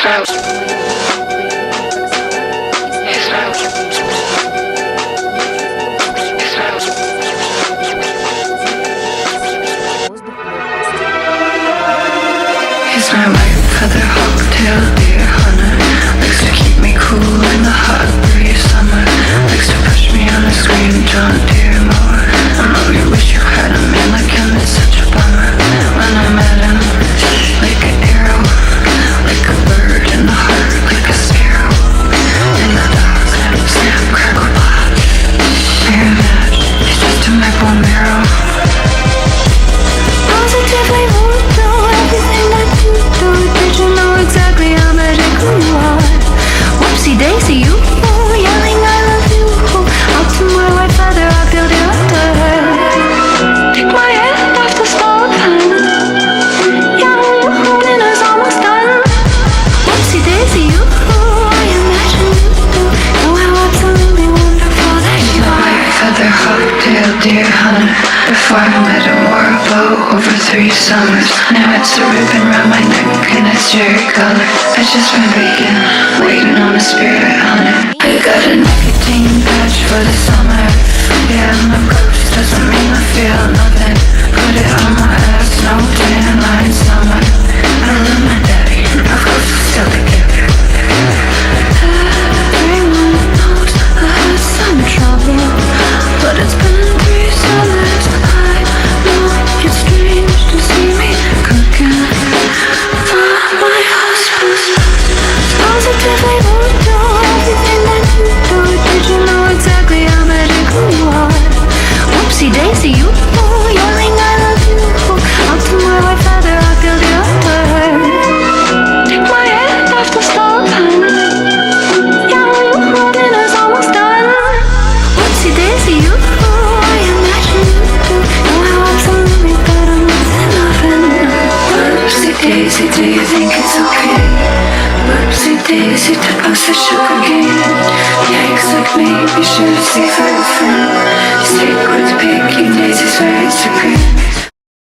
He's my white feather hawk-tail deer hunter. Likes to keep me cool in the hot breeze summer. Likes to push me on a screen, John Deere mower. I know you wish you had a man like him, it's such a bummer. When I met him, like an arrow, like a bird in the heart, like a sparrow. In the dark, snap, crackle, pop. Mirror match, he's just in my bone marrow. Positively moved through everything that you do. Did you know exactly how magic who you are? Whoopsie daisy, you yelling I love you. Out to my white feather, I'll build you up to her. Take my hand off the stove pan. Yeah, your holding is almost done. Whoopsie daisy, you I imagine you do. Know how absolutely wonderful that you are. Feather hawk-tail deer hunter. Before I met him, wore a bow over 3 summers. Now it's a ribbon round my neck and it's cherry color. I just been vegan, waiting on a spirit hunter. I got a nicotine patch for the summer. Yeah, my ghost doesn't mean I feel nothing. Put it on my ass, no tan line summer. I love my daddy, my ghost is still together. Everyone knows I had some trouble, but it's been 3 summers. I know it's strange to see me cooking for my husband. Positively moved through everything that you do. Did you know exactly how magic who you are? Whoopsie daisy, you yelling I love you. Out to my white feather, I'll build you up to her. Take my hand off the stove pan. Yeah, your holding is almost done. Whoopsie daisy, you I imagine you do. Know how absolutely that I'm nothing loving. Whoopsie daisy, do you think it's okay? Whoopsie daisy to post the sugar cane. Yikes, like me, be sure to save for a friend. Stick with baking daisies where it's a cream.